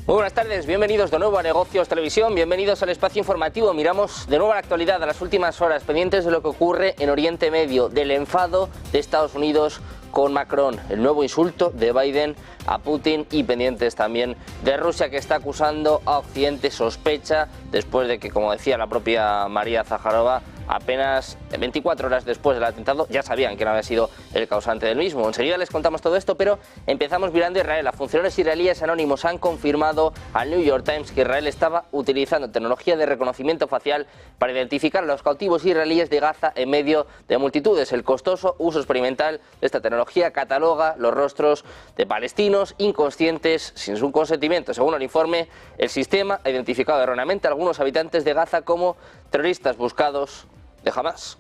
Muy buenas tardes, bienvenidos de nuevo a Negocios Televisión, bienvenidos al espacio informativo. Miramos de nuevo a la actualidad, a las últimas horas, pendientes de lo que ocurre en Oriente Medio, del enfado de Estados Unidos con Macron, el nuevo insulto de Biden a Putin y pendientes también de Rusia, que está acusando a Occidente, sospecha, después de que, como decía la propia María Zaharova, apenas 24 horas después del atentado ya sabían quién había sido el causante del mismo. Enseguida les contamos todo esto, pero empezamos mirando a Israel. Los funcionarios israelíes anónimos han confirmado al New York Times que Israel estaba utilizando tecnología de reconocimiento facial para identificar a los cautivos israelíes de Gaza en medio de multitudes. El costoso uso experimental de esta tecnología cataloga los rostros de palestinos inconscientes sin su consentimiento. Según el informe, el sistema ha identificado erróneamente a algunos habitantes de Gaza como terroristas buscados de Hamas.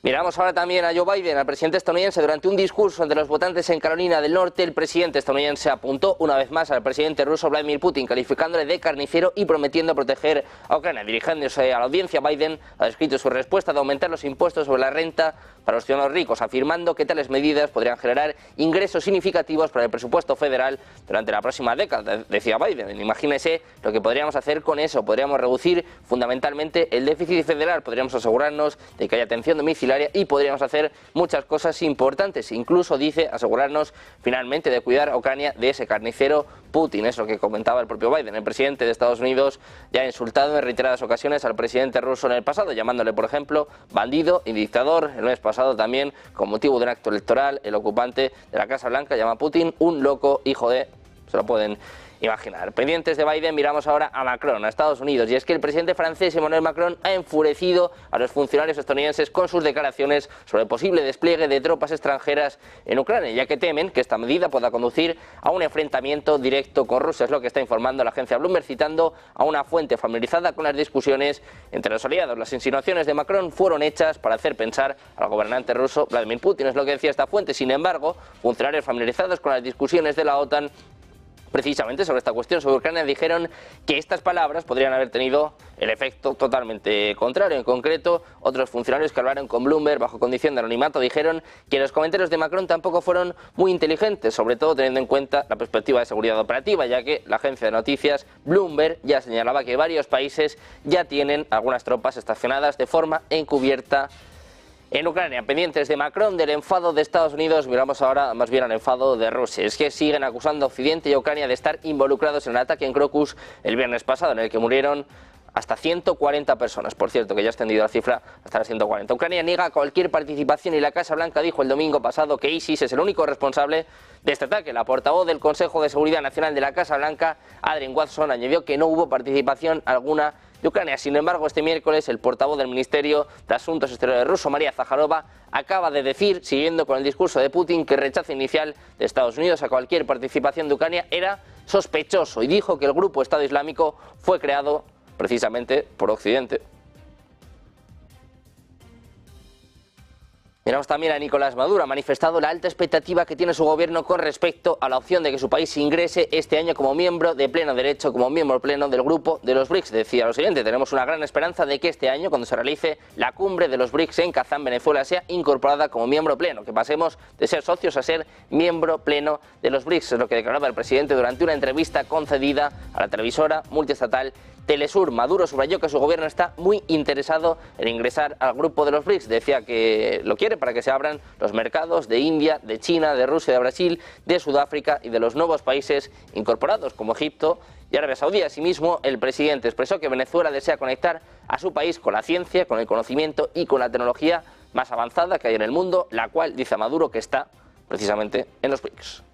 Miramos ahora también a Joe Biden, al presidente estadounidense. Durante un discurso ante los votantes en Carolina del Norte, el presidente estadounidense apuntó una vez más al presidente ruso Vladimir Putin, calificándole de carnicero y prometiendo proteger a Ucrania. Dirigiéndose a la audiencia, Biden ha descrito su respuesta de aumentar los impuestos sobre la renta para los ciudadanos ricos, afirmando que tales medidas podrían generar ingresos significativos para el presupuesto federal durante la próxima década, decía Biden. Imagínese lo que podríamos hacer con eso. Podríamos reducir fundamentalmente el déficit federal, podríamos asegurarnos de que haya atención domiciliaria y podríamos hacer muchas cosas importantes. Incluso, dice, asegurarnos finalmente de cuidar a Ucrania de ese carnicero Putin. Es lo que comentaba el propio Biden. El presidente de Estados Unidos ya ha insultado en reiteradas ocasiones al presidente ruso en el pasado, llamándole, por ejemplo, bandido y dictador. El mes pasado también, con motivo de un acto electoral, el ocupante de la Casa Blanca llama a Putin un loco hijo de... se lo pueden imaginar. Pendientes de Biden, miramos ahora a Macron, a Estados Unidos, y es que el presidente francés Emmanuel Macron ha enfurecido a los funcionarios estadounidenses con sus declaraciones sobre el posible despliegue de tropas extranjeras en Ucrania, ya que temen que esta medida pueda conducir a un enfrentamiento directo con Rusia. Es lo que está informando la agencia Bloomberg, citando a una fuente familiarizada con las discusiones entre los aliados. Las insinuaciones de Macron fueron hechas para hacer pensar al gobernante ruso Vladimir Putin, es lo que decía esta fuente. Sin embargo, funcionarios familiarizados con las discusiones de la OTAN precisamente sobre esta cuestión, sobre Ucrania, dijeron que estas palabras podrían haber tenido el efecto totalmente contrario. En concreto, otros funcionarios que hablaron con Bloomberg bajo condición de anonimato dijeron que los comentarios de Macron tampoco fueron muy inteligentes, sobre todo teniendo en cuenta la perspectiva de seguridad operativa, ya que la agencia de noticias Bloomberg ya señalaba que varios países ya tienen algunas tropas estacionadas de forma encubierta en Ucrania. Pendientes de Macron, del enfado de Estados Unidos, miramos ahora más bien al enfado de Rusia. Es que siguen acusando a Occidente y a Ucrania de estar involucrados en el ataque en Crocus el viernes pasado, en el que murieron hasta 140 personas. Por cierto, que ya ha extendido la cifra hasta las 140. Ucrania niega cualquier participación y la Casa Blanca dijo el domingo pasado que ISIS es el único responsable de este ataque. La portavoz del Consejo de Seguridad Nacional de la Casa Blanca, Adrienne Watson, añadió que no hubo participación alguna de Ucrania. Sin embargo, este miércoles el portavoz del Ministerio de Asuntos Exteriores ruso, María Zaharova, acaba de decir, siguiendo con el discurso de Putin, que el rechazo inicial de Estados Unidos a cualquier participación de Ucrania era sospechoso, y dijo que el grupo Estado Islámico fue creado precisamente por Occidente. Miramos también a Nicolás Maduro. Ha manifestado la alta expectativa que tiene su gobierno con respecto a la opción de que su país ingrese este año como miembro de pleno derecho, como miembro pleno del grupo de los BRICS. Decía lo siguiente: tenemos una gran esperanza de que este año, cuando se realice la cumbre de los BRICS en Kazán, Venezuela, sea incorporada como miembro pleno, que pasemos de ser socios a ser miembro pleno de los BRICS. Es lo que declaraba el presidente durante una entrevista concedida a la televisora multiestatal Telesur. Maduro subrayó que su gobierno está muy interesado en ingresar al grupo de los BRICS. Decía que lo quiere para que se abran los mercados de India, de China, de Rusia, de Brasil, de Sudáfrica y de los nuevos países incorporados como Egipto y Arabia Saudí. Asimismo, el presidente expresó que Venezuela desea conectar a su país con la ciencia, con el conocimiento y con la tecnología más avanzada que hay en el mundo, la cual, dice Maduro, que está precisamente en los BRICS.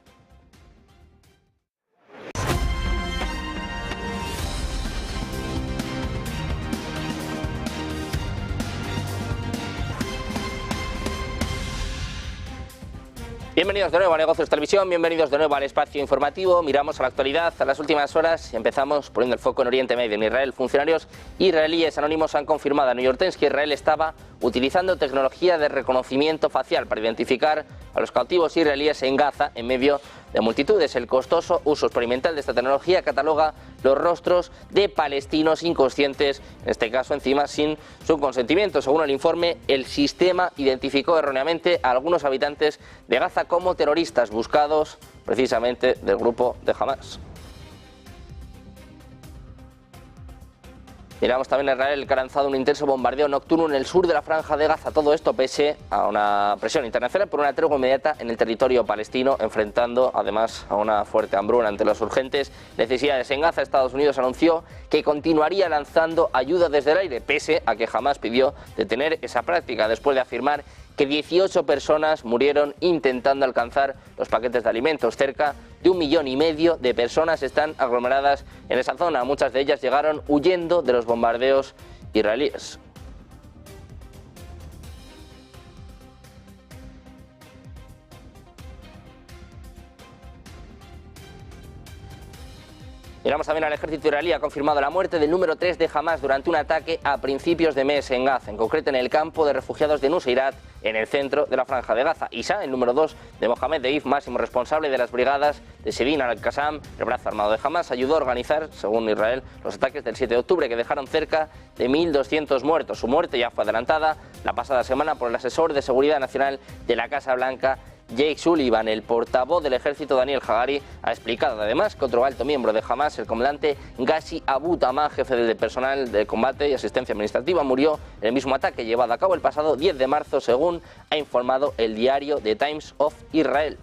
Bienvenidos de nuevo a Negocios Televisión, bienvenidos de nuevo al espacio informativo. Miramos a la actualidad, a las últimas horas, y empezamos poniendo el foco en Oriente Medio, en Israel. Funcionarios israelíes anónimos han confirmado a New York Times que Israel estaba utilizando tecnología de reconocimiento facial para identificar a los cautivos israelíes en Gaza en medio de multitudes. El costoso uso experimental de esta tecnología cataloga los rostros de palestinos inconscientes, en este caso encima sin su consentimiento. Según el informe, el sistema identificó erróneamente a algunos habitantes de Gaza como terroristas buscados precisamente del grupo de Hamas. Miramos también a Israel, que ha lanzado un intenso bombardeo nocturno en el sur de la Franja de Gaza. Todo esto pese a una presión internacional por una tregua inmediata en el territorio palestino, enfrentando además a una fuerte hambruna ante las urgentes necesidades en Gaza. Estados Unidos anunció que continuaría lanzando ayuda desde el aire, pese a que jamás pidió detener esa práctica, después de afirmar que 18 personas murieron intentando alcanzar los paquetes de alimentos. Cerca de 1,5 millones de personas están aglomeradas en esa zona. Muchas de ellas llegaron huyendo de los bombardeos israelíes. Miramos también al ejército israelí. Ha confirmado la muerte del número 3 de Hamas durante un ataque a principios de mes en Gaza, en concreto en el campo de refugiados de Nuseirat, en el centro de la Franja de Gaza. Isa, el número 2 de Mohamed Deif, máximo responsable de las brigadas de Shedin al-Qassam, el brazo armado de Hamas, ayudó a organizar, según Israel, los ataques del 7 de octubre que dejaron cerca de 1.200 muertos. Su muerte ya fue adelantada la pasada semana por el asesor de seguridad nacional de la Casa Blanca, Jake Sullivan. El portavoz del ejército, Daniel Hagari, ha explicado además que otro alto miembro de Hamas, el comandante Ghazi Abu Tamah, jefe del personal de combate y asistencia administrativa, murió en el mismo ataque llevado a cabo el pasado 10 de marzo, según ha informado el diario The Times of Israel.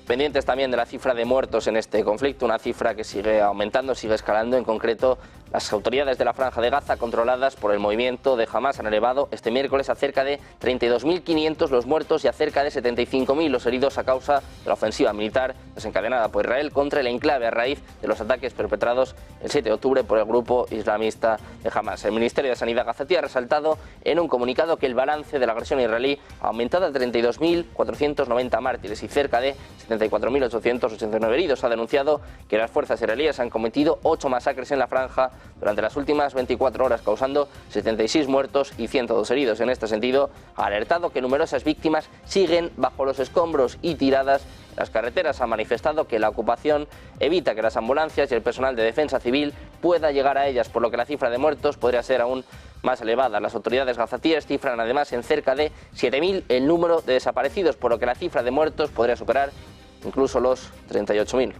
Pendientes también de la cifra de muertos en este conflicto, una cifra que sigue aumentando, sigue escalando. En concreto, las autoridades de la Franja de Gaza, controladas por el movimiento de Hamas, han elevado este miércoles a cerca de 32.500 los muertos y a cerca de 75.000 los heridos a causa de la ofensiva militar desencadenada por Israel contra el enclave a raíz de los ataques perpetrados el 7 de octubre por el grupo islamista de Hamas. El Ministerio de Sanidad gazatí ha resaltado en un comunicado que el balance de la agresión israelí ha aumentado a 32.490 mártires y cerca de 74.889 heridos. Ha denunciado que las fuerzas israelíes han cometido 8 masacres en la franja durante las últimas 24 horas, causando 76 muertos y 102 heridos. En este sentido, ha alertado que numerosas víctimas siguen bajo los escombros y tiradas en las carreteras. Ha manifestado que la ocupación evita que las ambulancias y el personal de defensa civil pueda llegar a ellas, por lo que la cifra de muertos podría ser aún más elevada. Las autoridades gazatíes cifran además en cerca de 7.000 el número de desaparecidos, por lo que la cifra de muertos podría superar incluso los 38.000.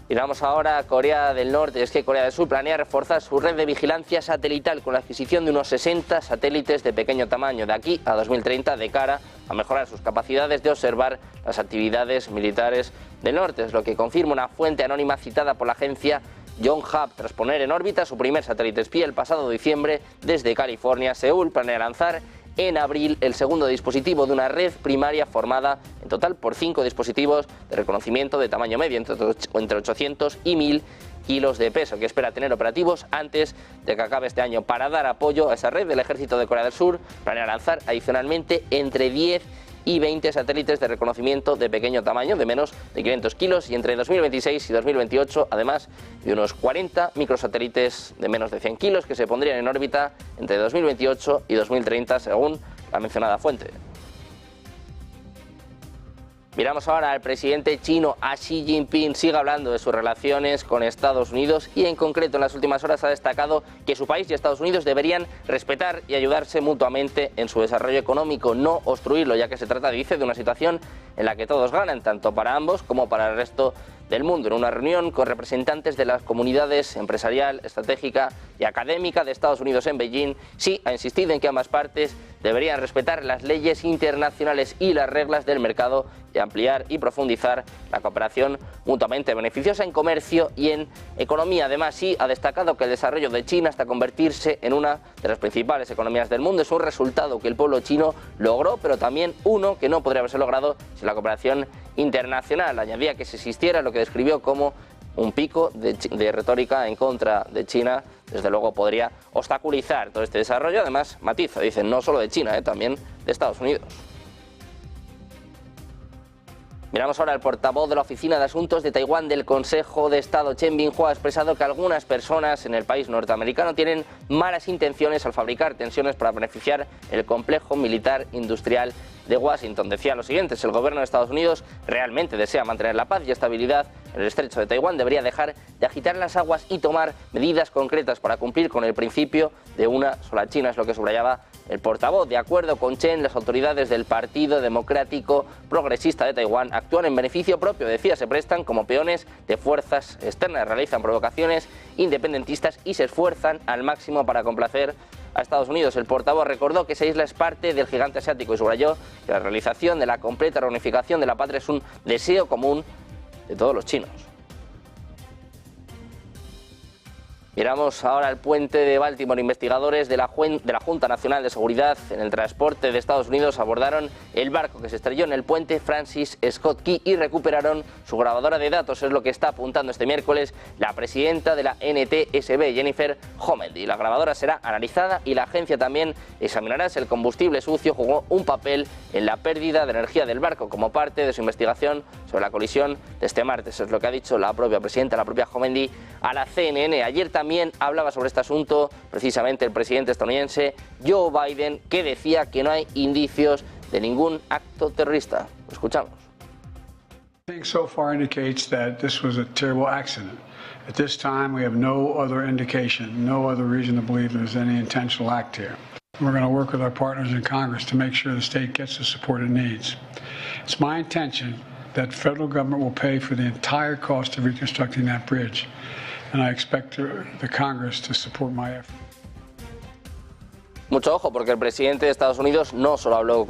Y vamos ahora a Corea del Norte. Es que Corea del Sur planea reforzar su red de vigilancia satelital con la adquisición de unos 60 satélites de pequeño tamaño de aquí a 2030, de cara a mejorar sus capacidades de observar las actividades militares del norte. Es lo que confirma una fuente anónima citada por la agencia Yonhap. Tras poner en órbita su primer satélite espía el pasado diciembre desde California, Seúl planea lanzar en abril el segundo dispositivo de una red primaria formada en total por 5 dispositivos de reconocimiento de tamaño medio, entre 800 y 1.000 kilos de peso, que espera tener operativos antes de que acabe este año. Para dar apoyo a esa red, del ejército de Corea del Sur planea lanzar adicionalmente entre 10 y 20 satélites de reconocimiento de pequeño tamaño, de menos de 500 kilos, y entre 2026 y 2028, además de unos 40 microsatélites de menos de 100 kilos que se pondrían en órbita entre 2028 y 2030, según la mencionada fuente. Miramos ahora al presidente chino, a Xi Jinping. Sigue hablando de sus relaciones con Estados Unidos y en concreto en las últimas horas ha destacado que su país y Estados Unidos deberían respetar y ayudarse mutuamente en su desarrollo económico, no obstruirlo, ya que se trata, dice, de una situación en la que todos ganan, tanto para ambos como para el resto del mundo. En una reunión con representantes de las comunidades empresarial, estratégica y académica de Estados Unidos en Beijing, Xi ha insistido en que ambas partes deberían respetar las leyes internacionales y las reglas del mercado y ampliar y profundizar la cooperación mutuamente beneficiosa en comercio y en economía. Además, Xi ha destacado que el desarrollo de China hasta convertirse en una de las principales economías del mundo es un resultado que el pueblo chino logró, pero también uno que no podría haberse logrado sin la cooperación internacional. Añadía que si existiera lo que describió como un pico de retórica en contra de China, desde luego podría obstaculizar todo este desarrollo. Además, matiza, dicen, no solo de China, también de Estados Unidos. Miramos ahora al portavoz de la Oficina de Asuntos de Taiwán del Consejo de Estado, Chen Binghua, ha expresado que algunas personas en el país norteamericano tienen malas intenciones al fabricar tensiones para beneficiar el complejo militar industrial de Washington. Decía lo siguiente: si el gobierno de Estados Unidos realmente desea mantener la paz y estabilidad en el estrecho de Taiwán, debería dejar de agitar las aguas y tomar medidas concretas para cumplir con el principio de una sola China, es lo que subrayaba el portavoz. De acuerdo con Chen, las autoridades del Partido Democrático Progresista de Taiwán actúan en beneficio propio, decía, se prestan como peones de fuerzas externas, realizan provocaciones independentistas y se esfuerzan al máximo para complacer a Estados Unidos. El portavoz recordó que esa isla es parte del gigante asiático y subrayó que la realización de la completa reunificación de la patria es un deseo común de todos los chinos. Miramos ahora el puente de Baltimore. Investigadores de la Junta Nacional de Seguridad en el Transporte de Estados Unidos abordaron el barco que se estrelló en el puente Francis Scott Key y recuperaron su grabadora de datos. Es lo que está apuntando este miércoles la presidenta de la NTSB, Jennifer Homendy. La grabadora será analizada y la agencia también examinará si el combustible sucio jugó un papel en la pérdida de energía del barco como parte de su investigación sobre la colisión de este martes. Es lo que ha dicho la propia presidenta, la propia Homendy, a la CNN. Ayer también hablaba sobre este asunto precisamente el presidente estadounidense Joe Biden, que decía que no hay indicios de ningún acto terrorista. Lo escuchamos. I think so far indicates that this was a terrible accident. At this time, we have no other indication, no other reason to believe there's any intentional act here. We're going to work with our partners in Congress to make sure the state gets the support it needs. It's my intention that the federal government will pay for the entire cost of reconstructing that bridge. And I expect the Congress to support my effort. Mucho ojo, porque el presidente de Estados Unidos no solo habló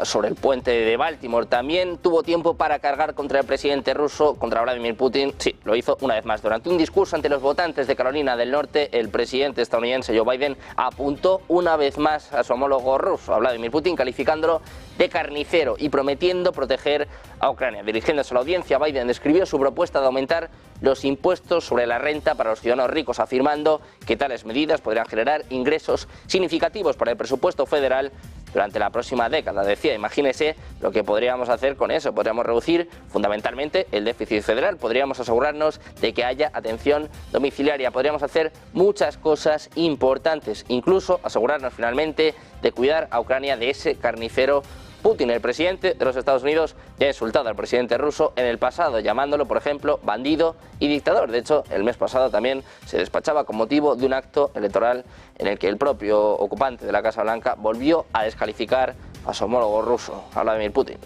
sobre el puente de Baltimore, también tuvo tiempo para cargar contra el presidente ruso, contra Vladimir Putin. Sí, lo hizo una vez más. Durante un discurso ante los votantes de Carolina del Norte, el presidente estadounidense Joe Biden apuntó una vez más a su homólogo ruso, a Vladimir Putin, calificándolo de carnicero y prometiendo proteger a Ucrania. Dirigiéndose a la audiencia, Biden describió su propuesta de aumentar los impuestos sobre la renta para los ciudadanos ricos, afirmando que tales medidas podrían generar ingresos significativos para el presupuesto federal durante la próxima década. Decía, imagínese lo que podríamos hacer con eso. Podríamos reducir fundamentalmente el déficit federal, podríamos asegurarnos de que haya atención domiciliaria, podríamos hacer muchas cosas importantes, incluso asegurarnos finalmente de cuidar a Ucrania de ese carnicero Putin. El presidente de los Estados Unidos ya ha insultado al presidente ruso en el pasado, llamándolo, por ejemplo, bandido y dictador. De hecho, el mes pasado también se despachaba con motivo de un acto electoral en el que el propio ocupante de la Casa Blanca volvió a descalificar a su homólogo ruso, a Vladimir Putin.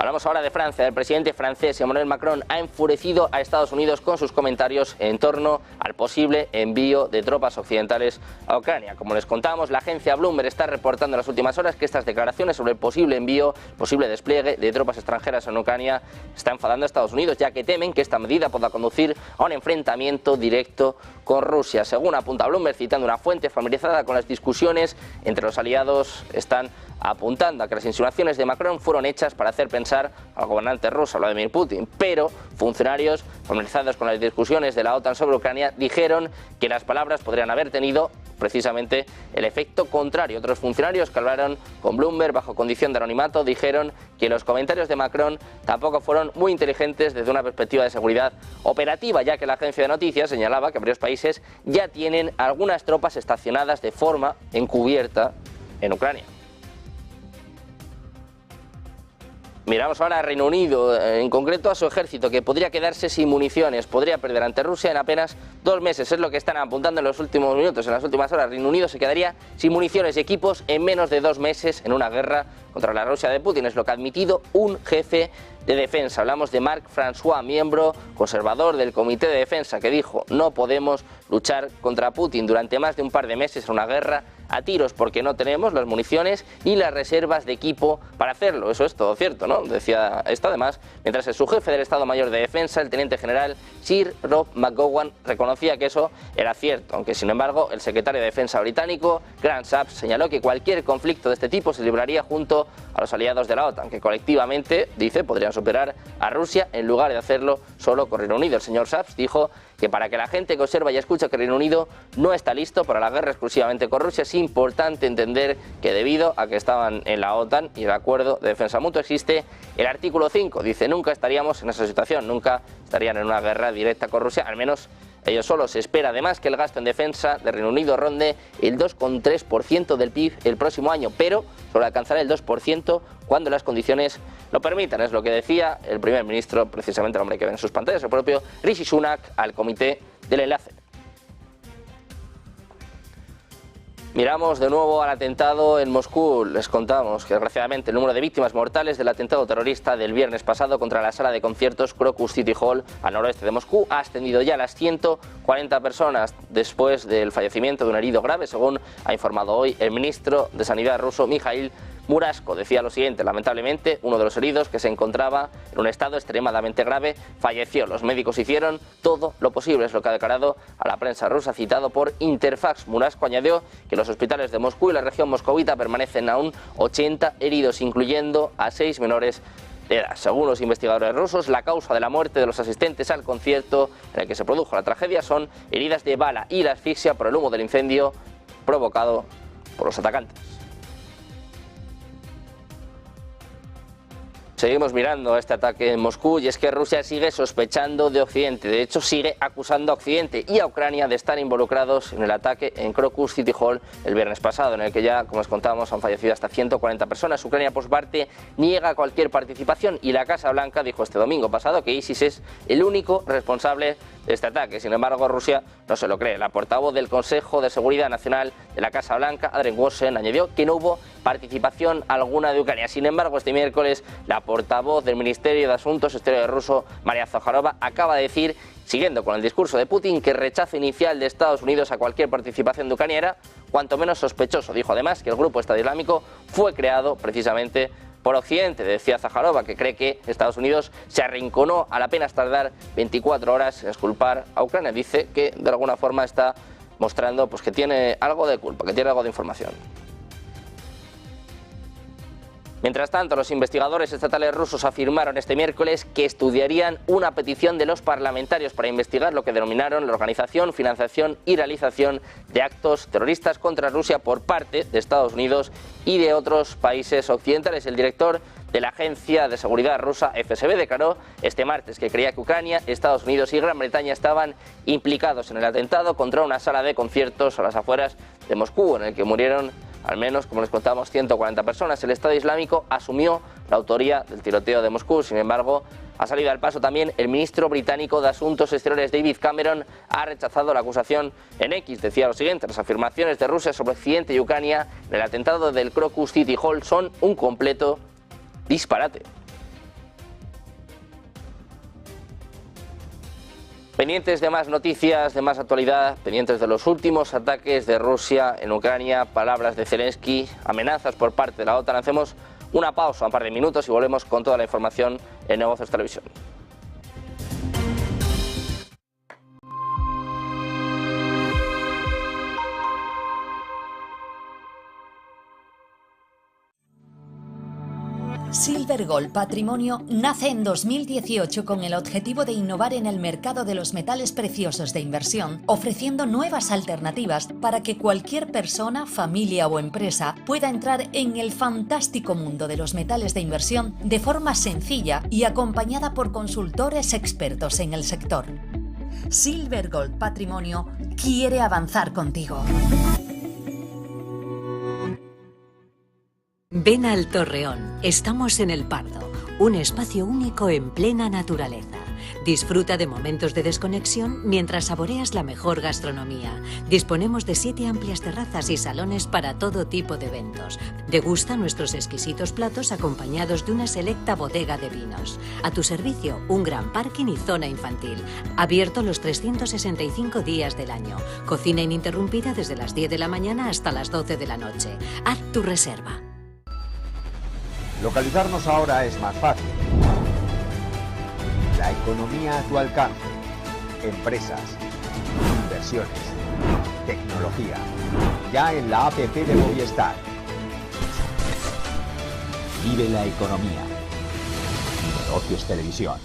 Hablamos ahora de Francia. El presidente francés Emmanuel Macron ha enfurecido a Estados Unidos con sus comentarios en torno al posible envío de tropas occidentales a Ucrania. Como les contamos, la agencia Bloomberg está reportando en las últimas horas que estas declaraciones sobre el posible envío, posible despliegue de tropas extranjeras en Ucrania está enfadando a Estados Unidos, ya que temen que esta medida pueda conducir a un enfrentamiento directo con Rusia. Según apunta Bloomberg, citando una fuente familiarizada con las discusiones entre los aliados, están apuntando a que las insinuaciones de Macron fueron hechas para hacer pensar al gobernante ruso Vladimir Putin, pero funcionarios familiarizados con las discusiones de la OTAN sobre Ucrania dijeron que las palabras podrían haber tenido precisamente el efecto contrario. Otros funcionarios que hablaron con Bloomberg bajo condición de anonimato dijeron que los comentarios de Macron tampoco fueron muy inteligentes desde una perspectiva de seguridad operativa, ya que la agencia de noticias señalaba que varios países ya tienen algunas tropas estacionadas de forma encubierta en Ucrania. Miramos ahora a Reino Unido, en concreto a su ejército, que podría quedarse sin municiones, podría perder ante Rusia en apenas 2 meses. Es lo que están apuntando en los últimos minutos, en las últimas horas. Reino Unido se quedaría sin municiones y equipos en menos de 2 meses en una guerra contra la Rusia de Putin. Es lo que ha admitido un jefe de defensa. Hablamos de Marc François, miembro conservador del Comité de Defensa, que dijo: no podemos luchar contra Putin durante más de un par de meses en una guerra a tiros porque no tenemos las municiones ni las reservas de equipo para hacerlo. Eso es todo cierto, ¿no? Decía esto además, mientras el subjefe del Estado Mayor de Defensa, el teniente general Sir Rob McGowan, reconocía que eso era cierto, aunque sin embargo el secretario de Defensa británico, Grant Shapps, señaló que cualquier conflicto de este tipo se libraría junto a los aliados de la OTAN, que colectivamente, dice, podrían superar a Rusia en lugar de hacerlo solo con Reino Unido. El señor Shapps dijo que para que la gente que observa y escucha que Reino Unido no está listo para la guerra exclusivamente con Rusia, es importante entender que debido a que estaban en la OTAN y el acuerdo de defensa mutua existe el artículo 5, dice nunca estaríamos en esa situación, nunca estarían en una guerra directa con Rusia, al menos ellos solos. Se espera además que el gasto en defensa de Reino Unido ronde el 2,3% del PIB el próximo año, pero solo alcanzará el 2% cuando las condiciones lo permitan. Es lo que decía el primer ministro, precisamente el hombre que ven en sus pantallas, el propio Rishi Sunak, al comité del enlace. Miramos de nuevo al atentado en Moscú. Les contamos que desgraciadamente el número de víctimas mortales del atentado terrorista del viernes pasado contra la sala de conciertos Crocus City Hall al noroeste de Moscú ha ascendido ya a las 140 personas después del fallecimiento de un herido grave, según ha informado hoy el ministro de Sanidad ruso Mikhail Murasko. Decía lo siguiente: lamentablemente uno de los heridos, que se encontraba en un estado extremadamente grave, falleció. Los médicos hicieron todo lo posible, es lo que ha declarado a la prensa rusa, citado por Interfax. Murasko añadió que los hospitales de Moscú y la región moscovita permanecen aún 80 heridos, incluyendo a 6 menores de edad. Según los investigadores rusos, la causa de la muerte de los asistentes al concierto en el que se produjo la tragedia son heridas de bala y la asfixia por el humo del incendio provocado por los atacantes. Seguimos mirando este ataque en Moscú y es que Rusia sigue sospechando de Occidente. De hecho, sigue acusando a Occidente y a Ucrania de estar involucrados en el ataque en Crocus City Hall el viernes pasado, en el que ya, como os contábamos, han fallecido hasta 140 personas. Ucrania, por su parte, niega cualquier participación y la Casa Blanca dijo este domingo pasado que ISIS es el único responsable de este ataque. Sin embargo, Rusia no se lo cree. La portavoz del Consejo de Seguridad Nacional de la Casa Blanca, Adrian Wosen, añadió que no hubo participación alguna de Ucrania. Sin embargo, este miércoles, la portavoz del Ministerio de Asuntos Exteriores ruso, Maria Zakharova, acaba de decir, siguiendo con el discurso de Putin, que el rechazo inicial de Estados Unidos a cualquier participación de Ucrania era cuanto menos sospechoso. Dijo además que el grupo Estado Islámico fue creado precisamente por Occidente. Decía Zakharova que cree que Estados Unidos se arrinconó al apenas tardar 24 horas en exculpar a Ucrania. Dice que de alguna forma está mostrando pues, que tiene algo de culpa, que tiene algo de información. Mientras tanto, los investigadores estatales rusos afirmaron este miércoles que estudiarían una petición de los parlamentarios para investigar lo que denominaron la organización, financiación y realización de actos terroristas contra Rusia por parte de Estados Unidos y de otros países occidentales. El director de la Agencia de Seguridad rusa FSB declaró este martes que creía que Ucrania, Estados Unidos y Gran Bretaña estaban implicados en el atentado contra una sala de conciertos a las afueras de Moscú, en el que murieron al menos, como les contábamos, 140 personas. El Estado Islámico asumió la autoría del tiroteo de Moscú. Sin embargo, ha salido al paso también el ministro británico de Asuntos Exteriores, David Cameron, ha rechazado la acusación en X. Decía lo siguiente: las afirmaciones de Rusia sobre Occidente y Ucrania en el atentado del Crocus City Hall son un completo disparate. Pendientes de más noticias, de más actualidad, pendientes de los últimos ataques de Rusia en Ucrania, palabras de Zelensky, amenazas por parte de la OTAN. Hacemos una pausa, un par de minutos y volvemos con toda la información en Negocios Televisión. Silver Gold Patrimonio nace en 2018 con el objetivo de innovar en el mercado de los metales preciosos de inversión, ofreciendo nuevas alternativas para que cualquier persona, familia o empresa pueda entrar en el fantástico mundo de los metales de inversión de forma sencilla y acompañada por consultores expertos en el sector. Silver Gold Patrimonio quiere avanzar contigo. Ven al Torreón, estamos en El Pardo, un espacio único en plena naturaleza. Disfruta de momentos de desconexión mientras saboreas la mejor gastronomía. Disponemos de 7 amplias terrazas y salones para todo tipo de eventos. Degusta nuestros exquisitos platos acompañados de una selecta bodega de vinos. A tu servicio, un gran parking y zona infantil. Abierto los 365 días del año. Cocina ininterrumpida desde las 10 de la mañana hasta las 12 de la noche. Haz tu reserva. Localizarnos ahora es más fácil. La economía a tu alcance. Empresas, inversiones, tecnología. Ya en la APP de Movistar. Vive la economía. Negocios Televisión.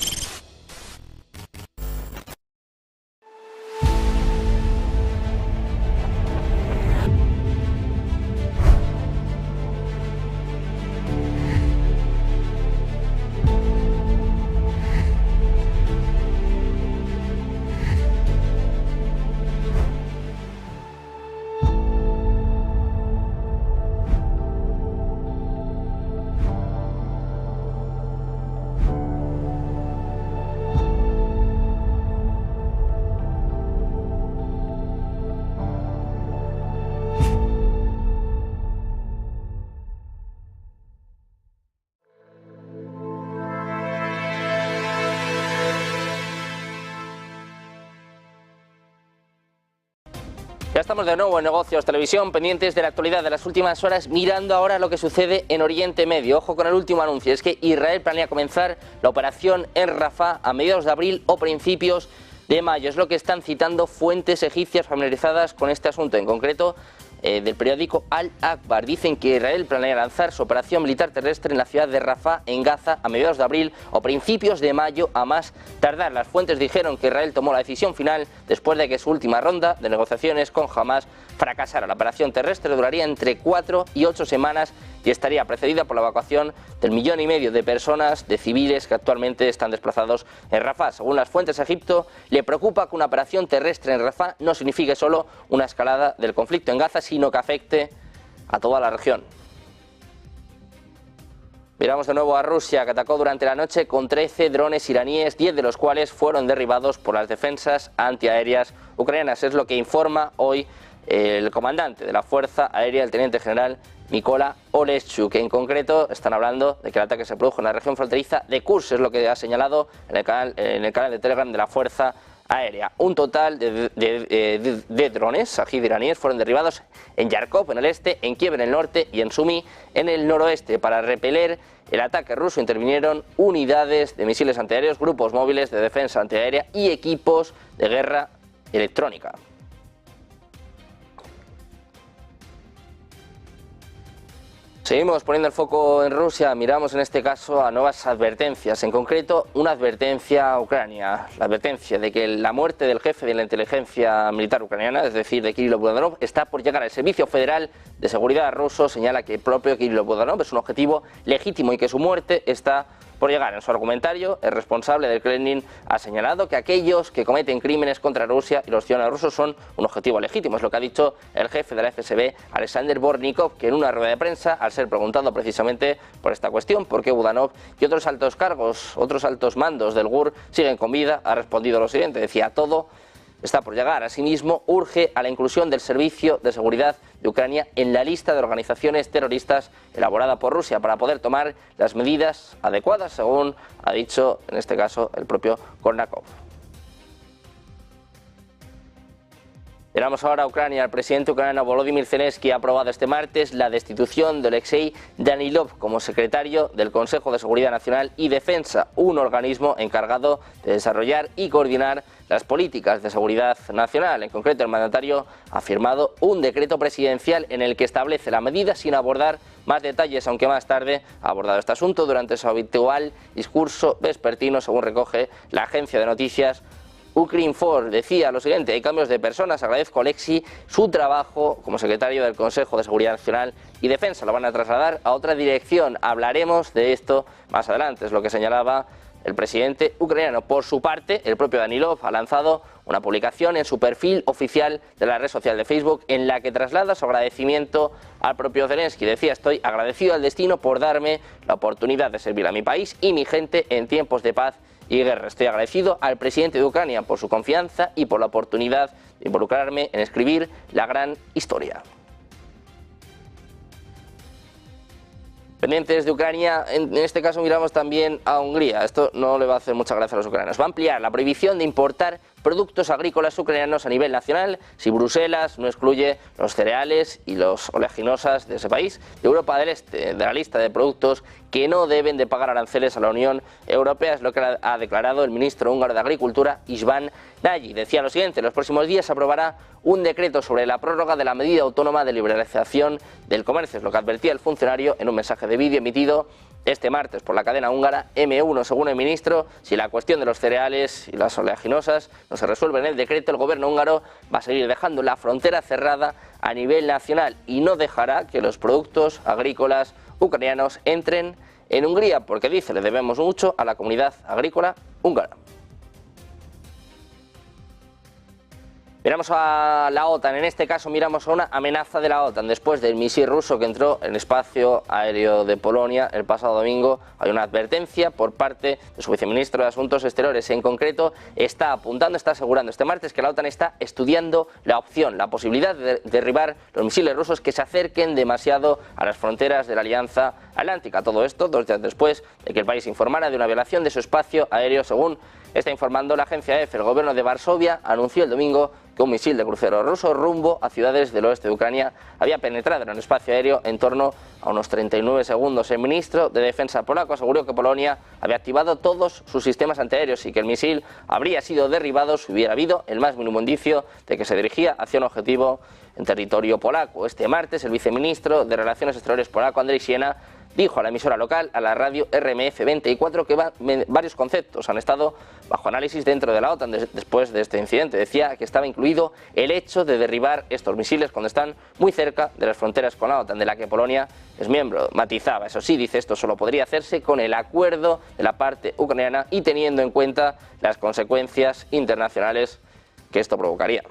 Ya estamos de nuevo en Negocios Televisión, pendientes de la actualidad de las últimas horas, mirando ahora lo que sucede en Oriente Medio. Ojo con el último anuncio, es que Israel planea comenzar la operación en Rafah a mediados de abril o principios de mayo. Es lo que están citando fuentes egipcias familiarizadas con este asunto, en concreto del periódico Al-Akbar. Dicen que Israel planea lanzar su operación militar terrestre en la ciudad de Rafah, en Gaza, a mediados de abril o principios de mayo a más tardar. Las fuentes dijeron que Israel tomó la decisión final después de que su última ronda de negociaciones con Hamas fracasara. La operación terrestre duraría entre 4 y 8 semanas y estaría precedida por la evacuación del 1,5 millones de personas, de civiles que actualmente están desplazados en Rafah. Según las fuentes, a Egipto le preocupa que una operación terrestre en Rafah no signifique solo una escalada del conflicto en Gaza, sino que afecte a toda la región. Miramos de nuevo a Rusia, que atacó durante la noche con 13 drones iraníes, 10 de los cuales fueron derribados por las defensas antiaéreas ucranianas. Es lo que informa hoy el comandante de la Fuerza Aérea, el teniente general Mykola Oleshchuk, que en concreto están hablando de que el ataque se produjo en la región fronteriza de Kursk, es lo que ha señalado en el canal de Telegram de la Fuerza Aérea. Un total de drones Shahid iraníes fueron derribados en Yarkov en el este, en Kiev en el norte y en Sumy en el noroeste. Para repeler el ataque ruso intervinieron unidades de misiles antiaéreos, grupos móviles de defensa antiaérea y equipos de guerra electrónica. Seguimos poniendo el foco en Rusia, miramos en este caso a nuevas advertencias, en concreto una advertencia a Ucrania, la advertencia de que la muerte del jefe de la inteligencia militar ucraniana, es decir, de Kirilo Budanov, está por llegar al Servicio Federal de Seguridad ruso. Señala que el propio Kirilo Budanov es un objetivo legítimo y que su muerte está por llegar. En su argumentario, el responsable del Kremlin ha señalado que aquellos que cometen crímenes contra Rusia y los ciudadanos rusos son un objetivo legítimo. Es lo que ha dicho el jefe de la FSB, Alexander Bornikov, que en una rueda de prensa, al ser preguntado precisamente por esta cuestión, por qué Budanov y otros altos cargos, otros altos mandos del GUR siguen con vida, ha respondido lo siguiente: decía, todo está por llegar. Asimismo, urge a la inclusión del Servicio de Seguridad de Ucrania en la lista de organizaciones terroristas elaborada por Rusia para poder tomar las medidas adecuadas, según ha dicho en este caso el propio Kornakov. Miramos ahora a Ucrania. El presidente ucraniano Volodymyr Zelensky ha aprobado este martes la destitución de Alexei Danilov como secretario del Consejo de Seguridad Nacional y Defensa, un organismo encargado de desarrollar y coordinar las políticas de seguridad nacional. En concreto, el mandatario ha firmado un decreto presidencial en el que establece la medida sin abordar más detalles, aunque más tarde ha abordado este asunto durante su habitual discurso vespertino, según recoge la agencia de noticias Ukrinform. Decía lo siguiente: hay cambios de personas, agradezco a Alexei su trabajo como secretario del Consejo de Seguridad Nacional y Defensa, lo van a trasladar a otra dirección. Hablaremos de esto más adelante, es lo que señalaba el presidente ucraniano. Por su parte, el propio Danilov ha lanzado una publicación en su perfil oficial de la red social de Facebook en la que traslada su agradecimiento al propio Zelensky. Decía: estoy agradecido al destino por darme la oportunidad de servir a mi país y mi gente en tiempos de paz y guerra. Estoy agradecido al presidente de Ucrania por su confianza y por la oportunidad de involucrarme en escribir la gran historia. Pendientes de Ucrania, en este caso miramos también a Hungría. Esto no le va a hacer mucha gracia a los ucranianos. Va a ampliar la prohibición de importar productos agrícolas ucranianos a nivel nacional si Bruselas no excluye los cereales y los oleaginosas de ese país de Europa del Este de la lista de productos que no deben de pagar aranceles a la Unión Europea. Es lo que ha declarado el ministro húngaro de Agricultura, István Nagy. Decía lo siguiente: en los próximos días se aprobará un decreto sobre la prórroga de la medida autónoma de liberalización del comercio. Es lo que advertía el funcionario en un mensaje de vídeo emitido este martes por la cadena húngara M1. Según el ministro, si la cuestión de los cereales y las oleaginosas no se resuelve en el decreto, el gobierno húngaro va a seguir dejando la frontera cerrada a nivel nacional y no dejará que los productos agrícolas ucranianos entren en Hungría, porque dice, le debemos mucho a la comunidad agrícola húngara. Miramos a la OTAN, en este caso miramos a una amenaza de la OTAN. Después del misil ruso que entró en el espacio aéreo de Polonia el pasado domingo, hay una advertencia por parte de su viceministro de Asuntos Exteriores. En concreto, está asegurando este martes que la OTAN está estudiando la opción, la posibilidad de derribar los misiles rusos que se acerquen demasiado a las fronteras de la Alianza Atlántica. Todo esto 2 días después de que el país informara de una violación de su espacio aéreo, según está informando la agencia EFE. El gobierno de Varsovia anunció el domingo que un misil de crucero ruso rumbo a ciudades del oeste de Ucrania había penetrado en el espacio aéreo en torno a unos 39 segundos. El ministro de Defensa polaco aseguró que Polonia había activado todos sus sistemas antiaéreos y que el misil habría sido derribado si hubiera habido el más mínimo indicio de que se dirigía hacia un objetivo en territorio polaco. Este martes, el viceministro de Relaciones Exteriores polaco, Andrzej Siena, dijo a la emisora local, a la radio RMF24, que varios conceptos han estado bajo análisis dentro de la OTAN después de este incidente. Decía que estaba incluido el hecho de derribar estos misiles cuando están muy cerca de las fronteras con la OTAN, de la que Polonia es miembro. Matizaba, eso sí, dice, esto solo podría hacerse con el acuerdo de la parte ucraniana y teniendo en cuenta las consecuencias internacionales que esto provocaría.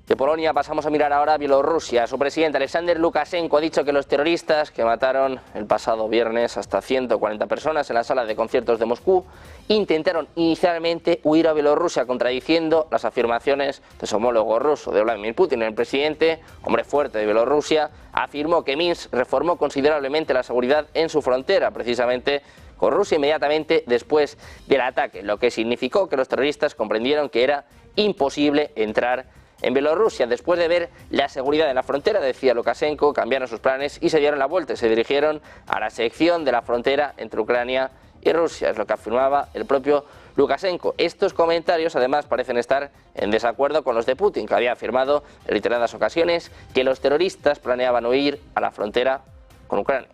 De Polonia pasamos a mirar ahora a Bielorrusia. Su presidente Alexander Lukashenko ha dicho que los terroristas que mataron el pasado viernes hasta 140 personas en la sala de conciertos de Moscú intentaron inicialmente huir a Bielorrusia, contradiciendo las afirmaciones de su homólogo ruso, de Vladimir Putin. El presidente, hombre fuerte de Bielorrusia, afirmó que Minsk reformó considerablemente la seguridad en su frontera, precisamente con Rusia, inmediatamente después del ataque, lo que significó que los terroristas comprendieron que era imposible entrar en Bielorrusia. Después de ver la seguridad en la frontera, decía Lukashenko, cambiaron sus planes y se dieron la vuelta y se dirigieron a la sección de la frontera entre Ucrania y Rusia, es lo que afirmaba el propio Lukashenko. Estos comentarios además parecen estar en desacuerdo con los de Putin, que había afirmado en reiteradas ocasiones que los terroristas planeaban huir a la frontera con Ucrania.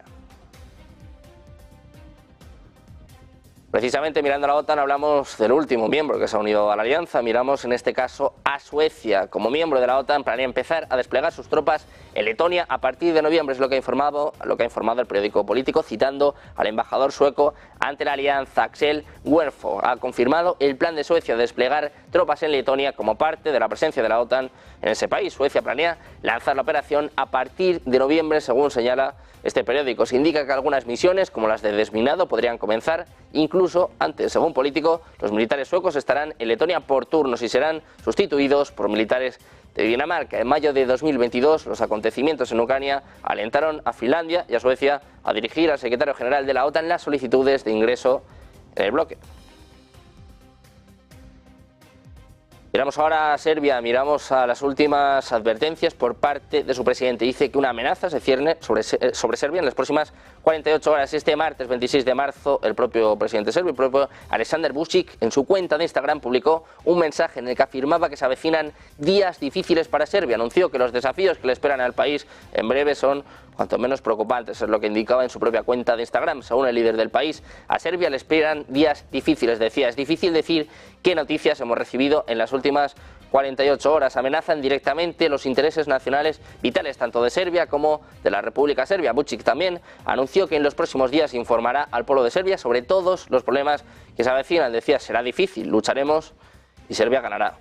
Precisamente mirando a la OTAN hablamos del último miembro que se ha unido a la alianza, miramos en este caso a Suecia. Como miembro de la OTAN planea empezar a desplegar sus tropas en Letonia a partir de noviembre, es lo que ha informado el periódico político citando al embajador sueco ante la alianza. Axel Werfo ha confirmado el plan de Suecia de desplegar tropas en Letonia como parte de la presencia de la OTAN en ese país. Suecia planea lanzar la operación a partir de noviembre, según señala este periódico. Se indica que algunas misiones, como las de desminado, podrían comenzar incluso antes. Según Político, los militares suecos estarán en Letonia por turnos y serán sustituidos por militares de Dinamarca. En mayo de 2022, los acontecimientos en Ucrania alentaron a Finlandia y a Suecia a dirigir al secretario general de la OTAN las solicitudes de ingreso en el bloque. Miramos ahora a Serbia, miramos a las últimas advertencias por parte de su presidente. Dice que una amenaza se cierne sobre Serbia en las próximas 48 horas. Este martes 26 de marzo, el propio presidente serbio, el propio Aleksandar Vučić, en su cuenta de Instagram publicó un mensaje en el que afirmaba que se avecinan días difíciles para Serbia. Anunció que los desafíos que le esperan al país en breve son cuanto menos preocupantes, es lo que indicaba en su propia cuenta de Instagram. Según el líder del país, a Serbia le esperan días difíciles. Decía, es difícil decir qué noticias hemos recibido en las últimas 48 horas. Amenazan directamente los intereses nacionales vitales tanto de Serbia como de la República Serbia. Vučić también anunció que en los próximos días informará al pueblo de Serbia sobre todos los problemas que se avecinan. Decía, será difícil, lucharemos y Serbia ganará.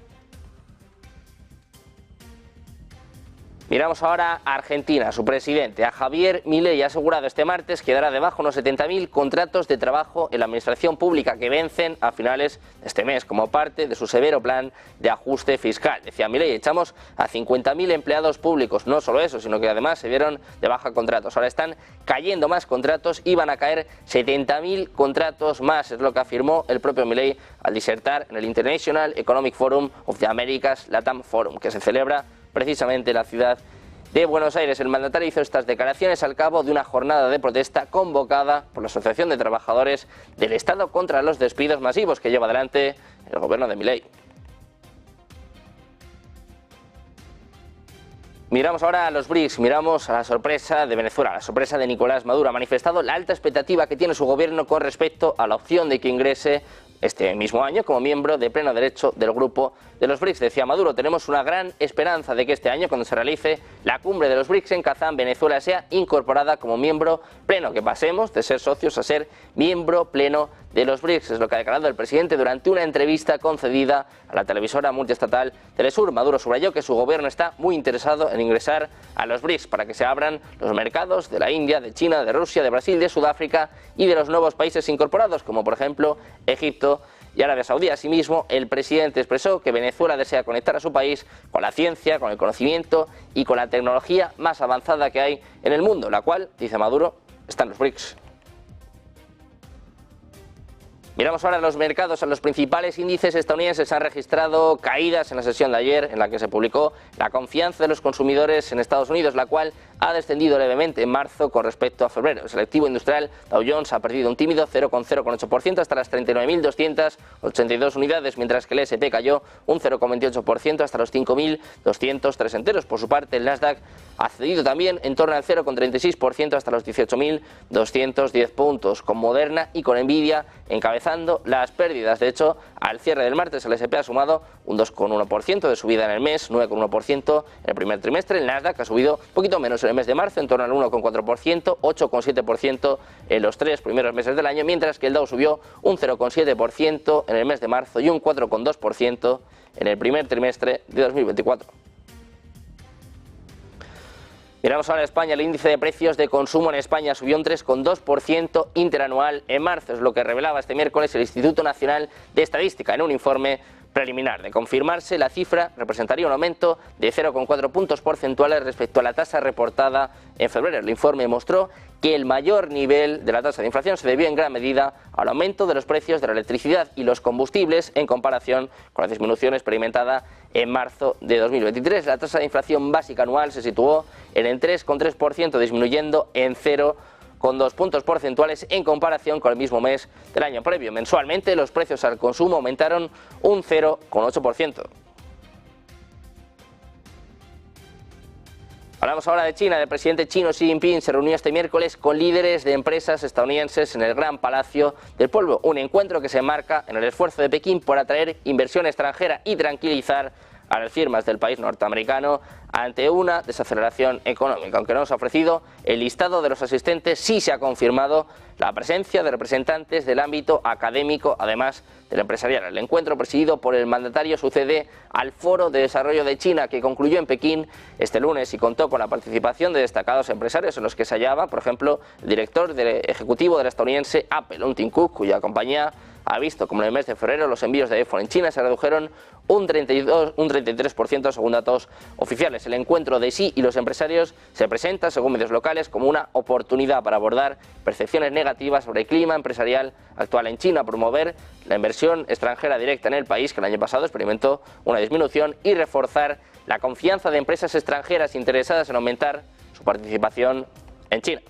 Miramos ahora a Argentina. Su presidente, a Javier Milei, ha asegurado este martes que dará de baja unos 70.000 contratos de trabajo en la administración pública que vencen a finales de este mes como parte de su severo plan de ajuste fiscal. Decía Milei, echamos a 50.000 empleados públicos. No solo eso, sino que además se dieron de baja contratos. Ahora están cayendo más contratos y van a caer 70.000 contratos más. Es lo que afirmó el propio Milei al disertar en el International Economic Forum of the Americas Latam Forum, que se celebra precisamente en la ciudad de Buenos Aires. El mandatario hizo estas declaraciones al cabo de una jornada de protesta convocada por la Asociación de Trabajadores del Estado contra los despidos masivos que lleva adelante el gobierno de Milei. Miramos ahora a los BRICS, miramos a la sorpresa de Venezuela, la sorpresa de Nicolás Maduro. Ha manifestado la alta expectativa que tiene su gobierno con respecto a la opción de que ingrese este mismo año como miembro de pleno derecho del grupo de los BRICS. Decía Maduro, tenemos una gran esperanza de que este año, cuando se realice la cumbre de los BRICS en Kazán, Venezuela sea incorporada como miembro pleno, que pasemos de ser socios a ser miembro pleno de los BRICS. Es lo que ha declarado el presidente durante una entrevista concedida a la televisora multiestatal Telesur. Maduro subrayó que su gobierno está muy interesado en ingresar a los BRICS para que se abran los mercados de la India, de China, de Rusia, de Brasil, de Sudáfrica y de los nuevos países incorporados, como por ejemplo Egipto y Arabia Saudí. Asimismo, el presidente expresó que Venezuela desea conectar a su país con la ciencia, con el conocimiento y con la tecnología más avanzada que hay en el mundo, la cual, dice Maduro, está en los BRICS. Miramos ahora los mercados. Los principales índices estadounidenses han registrado caídas en la sesión de ayer, en la que se publicó la confianza de los consumidores en Estados Unidos, la cual ha descendido levemente en marzo con respecto a febrero. El selectivo industrial Dow Jones ha perdido un tímido 0,8% hasta las 39.282 unidades, mientras que el S&P cayó un 0,28% hasta los 5.203 enteros. Por su parte, el Nasdaq ha cedido también en torno al 0,36% hasta los 18.210 puntos, con Moderna y con Nvidia encabezando las pérdidas. De hecho, al cierre del martes el S&P ha sumado un 2,1% de subida en el mes, 9,1% en el primer trimestre. El Nasdaq ha subido un poquito menos en el mes de marzo, en torno al 1,4%, 8,7% en los 3 primeros meses del año, mientras que el Dow subió un 0,7% en el mes de marzo y un 4,2% en el primer trimestre de 2024. Miramos ahora a España. El índice de precios de consumo en España subió un 3,2% interanual en marzo, es lo que revelaba este miércoles el Instituto Nacional de Estadística en un informe preliminar. De confirmarse, la cifra representaría un aumento de 0,4 puntos porcentuales respecto a la tasa reportada en febrero. El informe mostró que el mayor nivel de la tasa de inflación se debió en gran medida al aumento de los precios de la electricidad y los combustibles en comparación con la disminución experimentada en marzo de 2023. La tasa de inflación básica anual se situó en el 3,3%, disminuyendo en 0,2 puntos porcentuales en comparación con el mismo mes del año previo. Mensualmente, los precios al consumo aumentaron un 0,8%. Hablamos ahora de China. El presidente chino Xi Jinping se reunió este miércoles con líderes de empresas estadounidenses en el Gran Palacio del Pueblo, un encuentro que se enmarca en el esfuerzo de Pekín por atraer inversión extranjera y tranquilizar a las firmas del país norteamericano ante una desaceleración económica. Aunque no nos ha ofrecido el listado de los asistentes, sí se ha confirmado la presencia de representantes del ámbito académico, además del empresarial. El encuentro presidido por el mandatario sucede al Foro de Desarrollo de China, que concluyó en Pekín este lunes y contó con la participación de destacados empresarios, en los que se hallaba, por ejemplo, el director ejecutivo de la estadounidense Apple, Tim Cook, cuya compañía ha visto como en el mes de febrero los envíos de iPhone en China se redujeron un 33% según datos oficiales. El encuentro de Xi y los empresarios se presenta, según medios locales, como una oportunidad para abordar percepciones negativas sobre el clima empresarial actual en China, promover la inversión extranjera directa en el país, que el año pasado experimentó una disminución, y reforzar la confianza de empresas extranjeras interesadas en aumentar su participación en China.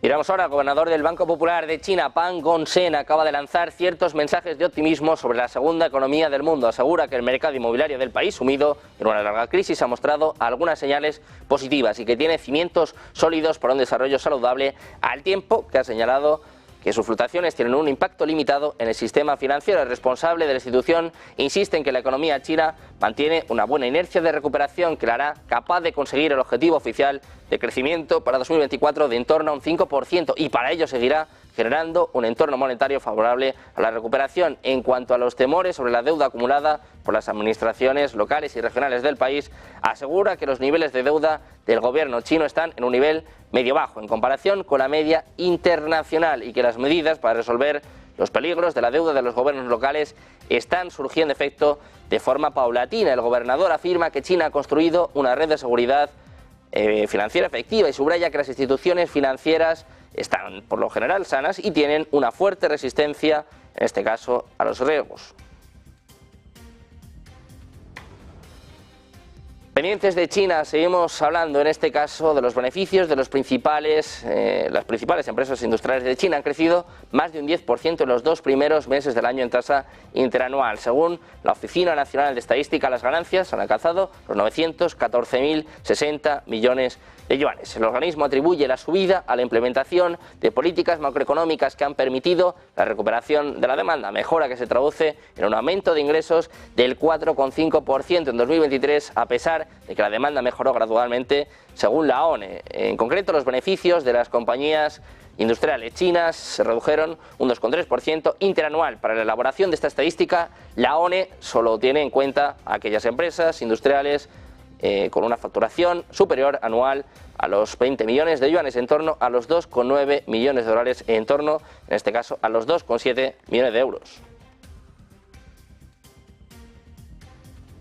Miramos ahora al gobernador del Banco Popular de China, Pan Gongsheng, acaba de lanzar ciertos mensajes de optimismo sobre la segunda economía del mundo. Asegura que el mercado inmobiliario del país, sumido en una larga crisis, ha mostrado algunas señales positivas y que tiene cimientos sólidos para un desarrollo saludable, al tiempo que ha señalado que sus fluctuaciones tienen un impacto limitado en el sistema financiero. El responsable de la institución insiste en que la economía china mantiene una buena inercia de recuperación que la hará capaz de conseguir el objetivo oficial de crecimiento para 2024 de en torno a un 5%, y para ello seguirá generando un entorno monetario favorable a la recuperación. En cuanto a los temores sobre la deuda acumulada por las administraciones locales y regionales del país, asegura que los niveles de deuda del gobierno chino están en un nivel medio-bajo en comparación con la media internacional, y que las medidas para resolver los peligros de la deuda de los gobiernos locales están surgiendo efecto de forma paulatina. El gobernador afirma que China ha construido una red de seguridad financiera efectiva y subraya que las instituciones financieras están por lo general sanas y tienen una fuerte resistencia, en este caso, a los riesgos. Pendientes de China, seguimos hablando en este caso de los beneficios de las principales empresas industriales de China. Han crecido más de un 10% en los 2 primeros meses del año en tasa interanual. Según la Oficina Nacional de Estadística, las ganancias han alcanzado los 914.060 millones de yuanes. El organismo atribuye la subida a la implementación de políticas macroeconómicas que han permitido la recuperación de la demanda, mejora que se traduce en un aumento de ingresos del 4,5% en 2023, a pesar de que la demanda mejoró gradualmente, según la ONE. En concreto, los beneficios de las compañías industriales chinas se redujeron un 2,3% interanual. Para la elaboración de esta estadística, la ONE solo tiene en cuenta a aquellas empresas industriales con una facturación superior anual a los 20 millones de yuanes, en torno a los 2,9 millones de dólares, en torno, en este caso, a los 2,7 millones de euros.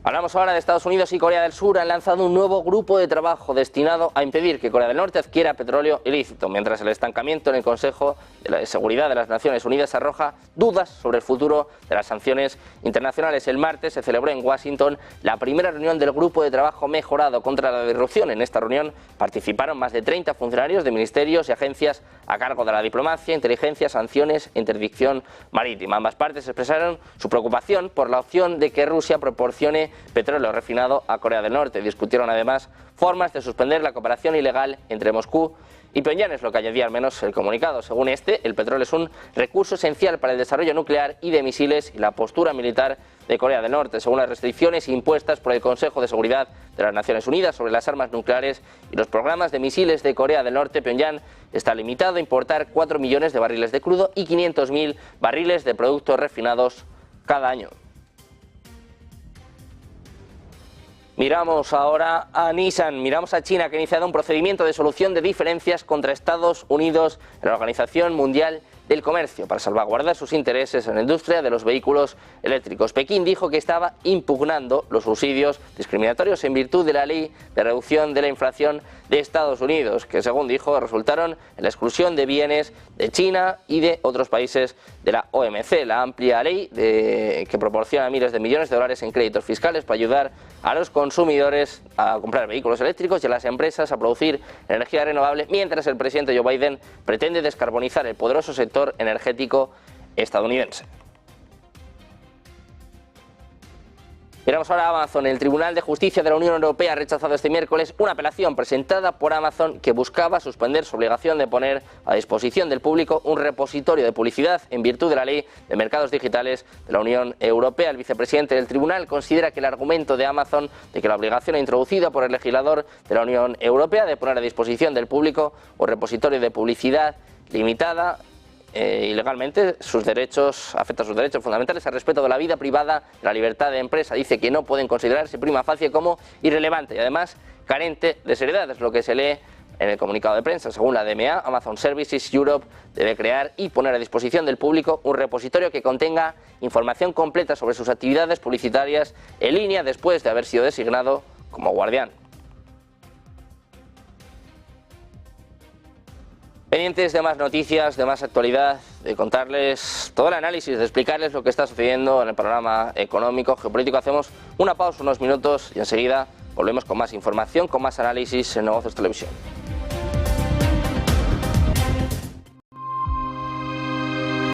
Hablamos ahora de Estados Unidos y Corea del Sur. Han lanzado un nuevo grupo de trabajo destinado a impedir que Corea del Norte adquiera petróleo ilícito, mientras el estancamiento en el Consejo de Seguridad de las Naciones Unidas arroja dudas sobre el futuro de las sanciones internacionales. El martes se celebró en Washington la primera reunión del grupo de trabajo mejorado contra la corrupción. En esta reunión participaron más de 30 funcionarios de ministerios y agencias a cargo de la diplomacia, inteligencia, sanciones e interdicción marítima. Ambas partes expresaron su preocupación por la opción de que Rusia proporcione petróleo refinado a Corea del Norte. Discutieron además formas de suspender la cooperación ilegal entre Moscú y Pyongyang, es lo que añadía al menos el comunicado. Según este, el petróleo es un recurso esencial para el desarrollo nuclear y de misiles y la postura militar de Corea del Norte, según las restricciones impuestas por el Consejo de Seguridad de las Naciones Unidas sobre las armas nucleares y los programas de misiles de Corea del Norte. Pyongyang está limitado a importar 4 millones de barriles de crudo y 500.000 barriles de productos refinados cada año. Miramos ahora a Nissan, miramos a China, que ha iniciado un procedimiento de solución de diferencias contra Estados Unidos en la Organización Mundial del Comercio para salvaguardar sus intereses en la industria de los vehículos eléctricos. Pekín dijo que estaba impugnando los subsidios discriminatorios en virtud de la ley de reducción de la inflación de Estados Unidos, que según dijo resultaron en la exclusión de bienes de China y de otros países de la OMC. La amplia ley que proporciona miles de millones de dólares en créditos fiscales para ayudar a los consumidores a comprar vehículos eléctricos y a las empresas a producir energía renovable, mientras el presidente Joe Biden pretende descarbonizar el poderoso sector energético estadounidense. Miramos ahora a Amazon. El Tribunal de Justicia de la Unión Europea ha rechazado este miércoles una apelación presentada por Amazon que buscaba suspender su obligación de poner a disposición del público un repositorio de publicidad en virtud de la Ley de Mercados Digitales de la Unión Europea. El vicepresidente del tribunal considera que el argumento de Amazon de que la obligación introducida por el legislador de la Unión Europea de poner a disposición del público un repositorio de publicidad limitada ilegalmente afecta sus derechos fundamentales al respeto de la vida privada, la libertad de empresa. Dice que no pueden considerarse prima facie como irrelevante y además carente de seriedad, es lo que se lee en el comunicado de prensa. Según la DMA, Amazon Services Europe debe crear y poner a disposición del público un repositorio que contenga información completa sobre sus actividades publicitarias en línea después de haber sido designado como guardián. Pendientes de más noticias, de más actualidad, de contarles todo el análisis, de explicarles lo que está sucediendo en el panorama económico, geopolítico. Hacemos una pausa, unos minutos y enseguida volvemos con más información, con más análisis en Negocios Televisión.